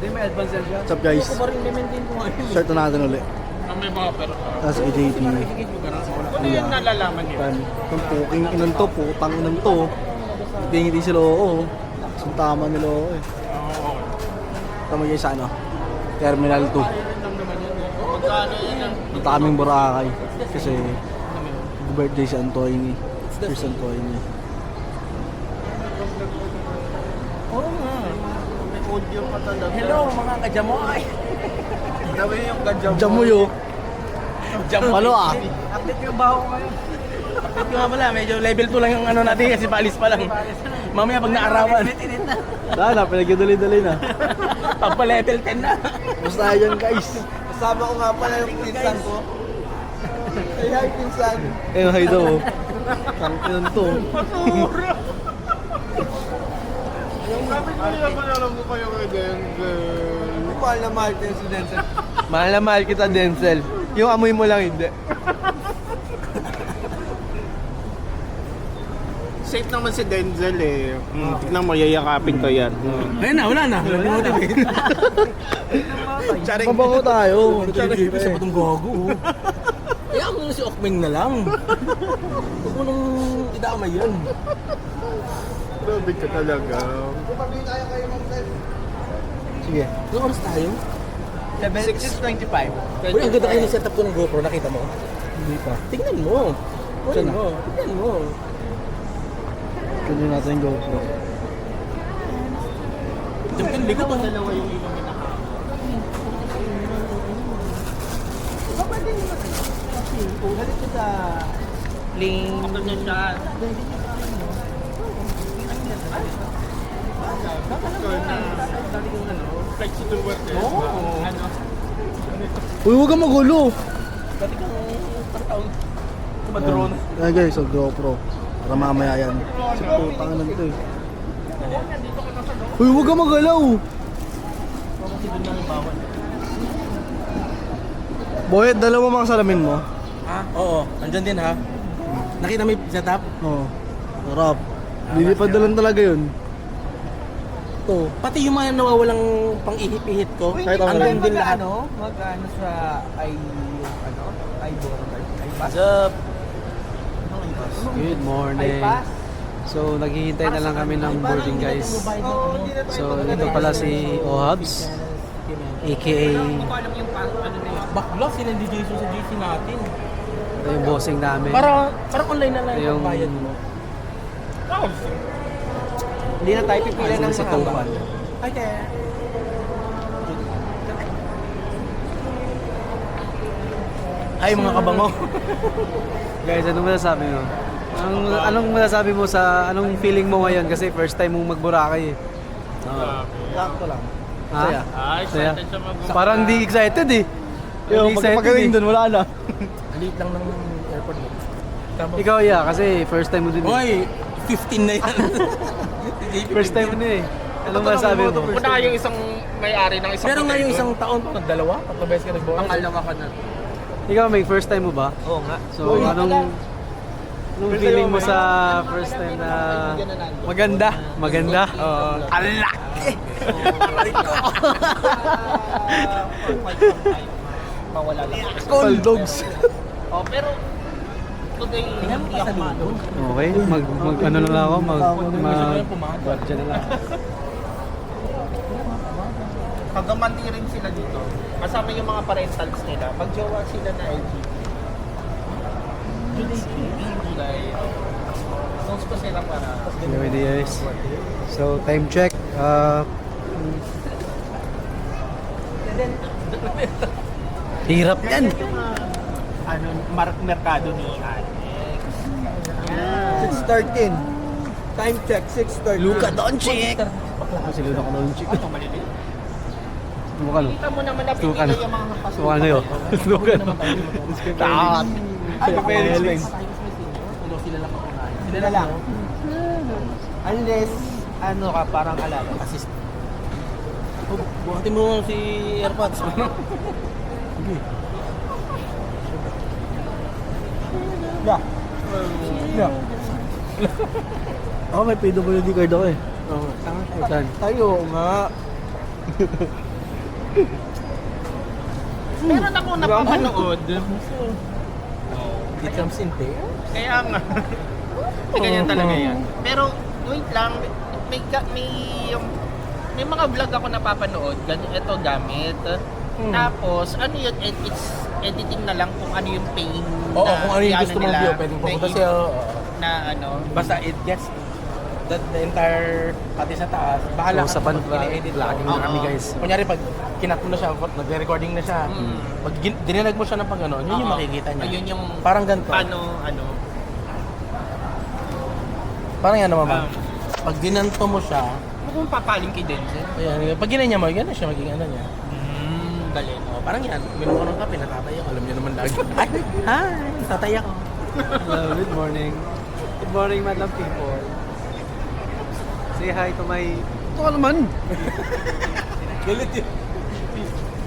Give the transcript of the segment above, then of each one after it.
Hindi, may advance yan siya. What's up guys? Start na natin ulit. May mga pero. Tapos AJT. Ano yung nalalaman niyo? Itong puking inan to, putang inan to. Hindi sila oo. Ang tama nila oo eh. Tama guys sa ano? Terminal 2. Magkano yan ang... Ang taming Boracay. Kasi birthday si Antoine. Chris Antoine. Oo nga. May audio pa talaga. Hello mga kajamoy. Grabe yung kajam. Jamuyo. Palo ah. Update yung baho ko ngayon. Ito nga pala, medyo level 2 lang yung ano natin kasi paalis pa lang. Mamaya pag naarawan. Dahil na, pinagdali-dali na. Pag pa level 10 na. Basta yan guys. Kasama ko nga pala yung pinsan ko. Ay, hi pinsan. Eh, hay daw. Tang inan to. Masura! Kapit ko nila pa alam ko kayo kay Denzel. Mahal na mahal ko si Denzel. Mahal na mahal kita, Denzel. Yung amoy mo lang hindi. Safe naman si Denzel eh. Tignan mo, yayakapin ko yan. Ayun na, wala na. Motivate. Charing. Mabango tayo. Charing. Isa pa itong gago. Kaya mo na si Okmeng na lang. Huwag mo nang idamay yan. Grabe ka talaga. Sige. Ilang oras tayo? 6:25. Uy, ang ganda kayo ng setup ko ng GoPro. Nakita mo? Hindi pa. Tignan mo. Saan na? Tignan mo. Kunin natin yung GoPro. Diyan ka likod mo. Dalawa yung inumin na Halit ko sa link. Ito niya siya. Flexible work eh. Ano? Uy, huwag kang magulo. Dati kang parang tumadrone. Ay guys, so GoPro. Para mamaya yan. Kasi putang inan to eh. Uy, huwag kang magalaw. Kasi doon lang yung bawal. Boyet, dala mo mga salamin mo. Ha? Oo, andyan din ha. Nakita mo yung setup? Oo. Sarap. Lilipad na lang talaga yun. Ito. Pati yung mga nawawalang pang-ihip-ihip ko, Kahit ako andun rin. din lahat. Mag-ano sa iBor, iPass? What's up? Good morning. iPass? So, naghihintay na lang kami ng boarding guys. Oo, hindi na tayo So, dito pala si Ohabs. AKA Backlog sila hindi Jason sa GC natin. ito yung bossing namin. Parang online na lang Ito yung bayad mo. Hindi na tayo pipila ng sa mahaba. Tupan. Okay. Ay mga kabango. Guys, anong masasabi mo? Anong masasabi mo sa anong feeling mo ngayon kasi first time mong mag-Boracay eh. Sakto lang. Ha? Saya. Saya. Excited siya mag- Parang di excited eh. Yung Hindi excited pagpagaling eh. dun, wala na. Liit lang ng airport mo. Ikaw yeah, kasi first time mo din. eh. Oy, 15 na yan. First time mo din eh. Anong masasabi mo? Una nga yung isang may-ari ng isang Meron nga yung hotel isang taon pa, dalawa, tatlong beses ka nag-board. Pangalawa ka na. Ikaw may first time mo ba? Oo nga. So anong feeling mo sa first time na maganda? Maganda? Oo. Alaki! Mawala lang. Cold dogs. Oh, pero today hindi ako mano. Okay, mag ano na lang ako, mag budget na lang. Pagkamanti rin sila dito. Kasama yung mga parentals nila. Pag jowa sila na LG. July. Songs ko sila para. Anyway, guys. So, time check. Hirap yan. Yung ano, merkado ni Alex. 6:13. Time check, 6:13. Luka Doncic! Si Luka Doncic. Ano maliliit? Luka no? Kita mo naman na Luka pinila no? yung mga pasok. Luka no yun? Luka no? Takot! Ano, Felix? Sila lang ako na. Sila lang. Unless, ano ka, parang alala. Assist. Buhatin mo si AirPods. Yeah. Yeah. Ako may PWD card ako eh. Oo. Saan? Tayo nga. Meron ako napapanood. It comes in there. Kaya nga. Ganyan talaga yan. Pero, wait lang. May mga vlog ako napapanood. Ito gamit. Tapos, ano yun? It's editing na lang kung ano yung pain Oo, kung ano yung gusto mong view, pwedeng pumunta siya. na ano. Basta it gets the entire pati sa taas. Bahala So, sa ka pan-vlogging i-edit mo. na kami, guys. Kunyari, pag kinat mo na siya, nagre-recording na siya, pag dinanag mo siya ng pag ano, yun yung Oo. makikita niya. Ayun yung Parang ganito. paano, ano. Parang yan naman ba? Pag dinanto mo siya, Kung papaling kay Denzel. ayan, pag ginanya mo, yan na siya magiging ano niya. Galing. Oh, parang yan, minum ko ng kape, natatay ako. Alam niyo naman lagi. Ay, hi! Tatay ako. Hello, good morning. Good morning, madam people. Say hi to my... Ito ka naman! Galit yun.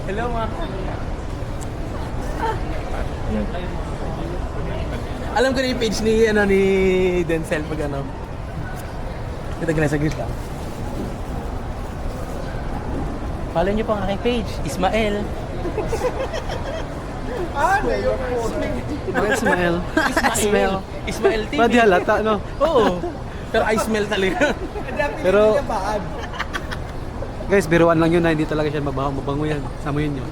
Hello, mga. Alam ko na yung page ni Denzel pag ano. Kita ganun sa grid lang. Follow niyo po ang aking page, Ismael. Bakit smile? Smell. Ismael TV. Pwede halata, no? Oo. Pero I smell talaga. Pero... Guys, biruan lang yun na hindi talaga siya mabaho. Mabango yan. Samuyin nyo.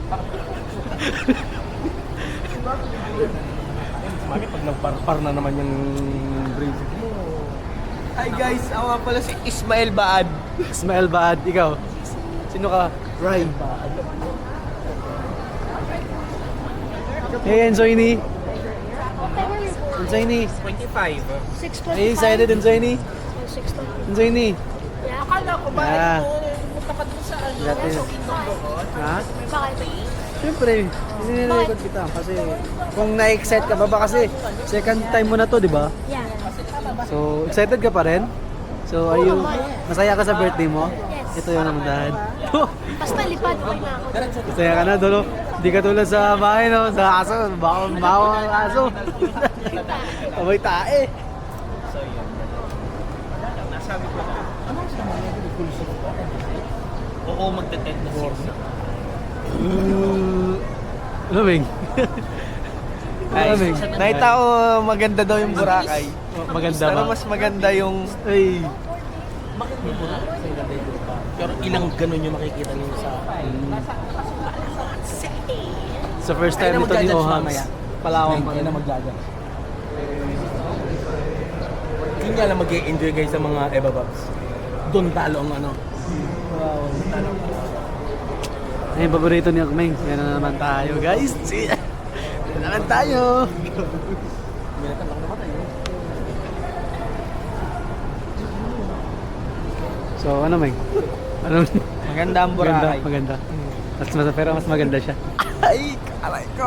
Bakit pag nagparpar na naman yung bracelet mo? Hi guys, ako nga pala si Ismael Baad. Smile bad. Ikaw? Sino ka? Ryan. Hey, Enzoini. Enzoini. 25. Are you excited, Enzoini? 6 Enzoini. Akala ko ba, Yeah. pumunta ka dun sa ano, Dati. sa Kingdom doon? Ha? Bakit? Siyempre, nililikod kita kasi kung na-excite ka ba kasi second time mo na to, di ba? Yeah. So, excited ka pa rin? So, are you, masaya ka sa birthday mo? Yes. Ito yung namandahan. Basta lipad ko na ako. Masaya ka na, Dolo. Hindi ka tulad sa bahay, no? Sa aso, bawang ang aso. Abay tae. So yun. Nasabi ko na. Oo, magte-10 na siya. Ano, Ming? Ano, Ming? Nakita ko maganda daw yung Boracay. Maganda Pero ba? mas maganda yung... Ay, Bakit may pura? Sa ganda yung lupa. Pero ilang ganun yung makikita niyo sa... sa first time nito ni Ohams. Palawan pa Kaya rin. na maglagan. Yun nga lang mag-i-enjoy guys sa mga Eva Babs. Doon talo ang ano. Ay, paborito ni Akmeng. Yan na naman tayo, guys. Yan na naman tayo. Minatan lang namatay. So, ano, Meng? Ano? Maganda ang Maganda, Boracay. maganda. Pero mas maganda siya. Ay, aray ko!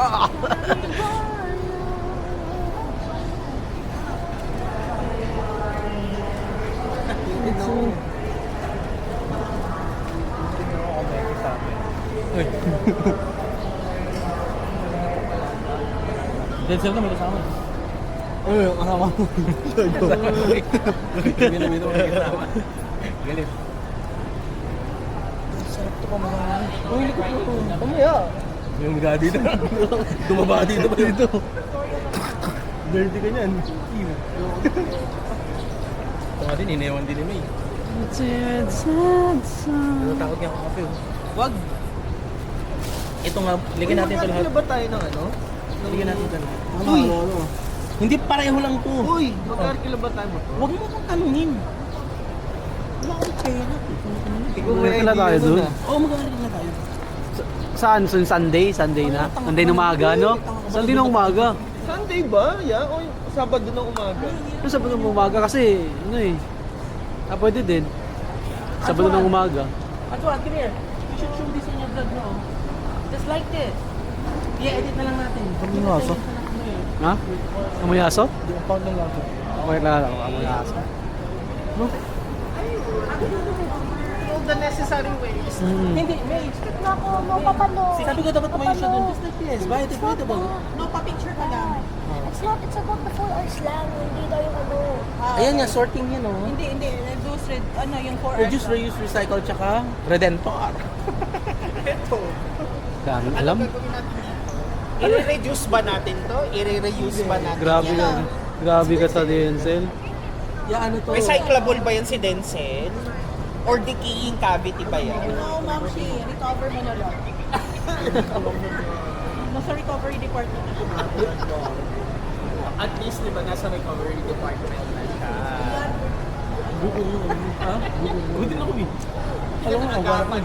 Denzel ka may kasama. Ay, kasama mo. Minamito mo may kasama. Galit. Sarap to pa mga... Uy, likot mo. Pamaya. Yung mga dito. Dumaba dito pa dito. Dirty ka niyan. Ito nga din, inewan din ni May. Ano takot niya ako kape. Wag. Ito nga, ligyan natin ito lahat. Magkakila ba tayo ng ano? Ligyan natin ito lahat. Uy! Hindi pareho lang to. Uy! Magkakila ba tayo mo to? Huwag mo akong tanungin. Wala akong pera. Kung may Magkakila tayo idea dun. na. Oo, magkakaroon na tayo. Saan? So, Sunday? Sunday na? Sunday ng umaga, no? Sunday ng umaga. Sunday ba? Yeah? O Sabado ng umaga? Yung Sabado ng umaga kasi, ano eh. Pwede din. Sabado ng umaga. Antoine, come here. You should show this in your vlog, no? Just like this. I-edit na lang natin. Ano aso? Ha? Amoy aso? Hindi, ang pound lang aso. Okay lang ako, amoy aso. All the necessary ways. Hindi, May. Stop na ako, no papalo. Sabi ko dapat tumayo siya doon. Just like this. Biodegradable. No, pa-picture ka lang. It's about the 4 hours lang. Hindi daw yung ano. Ayan nga, sorting yun, oh. Hindi. Reduce, yung 4 hours. Reduce, reuse, recycle, tsaka Redentor. to? Dami Ano alam. gagawin natin dito? I-reduce ba natin to? I-reuse ba natin Grabe yan? yan. Grabe ka sa Denzel. Ya, ano to? Recyclable ba yan si Denzel? Or decaying cavity ba yan? No, ma'am, recover mo na lang. Nasa recovery department na siya. At least, di ba, nasa recovery department na siya. Buko yung ano. Ha? Buko din ako eh. Alam mo, ang garapan.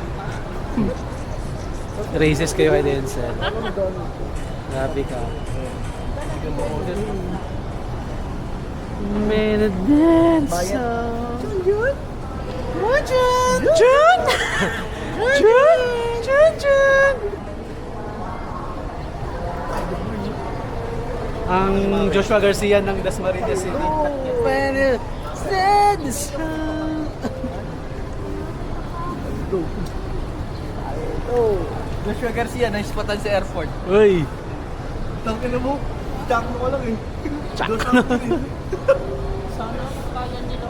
Racist kayo kay Denzel. Grabe ka. Made a dance song. Jun! Jun! Jun! Jun! Jun! Jun! Ang Joshua Garcia ng Dasmariñas City. Made a dance song. Joshua Garcia, naispatan sa airport. Uy! Tangin na mo. Chak mo ko lang eh. Chak. Joshua Garcia. Sana kaya nila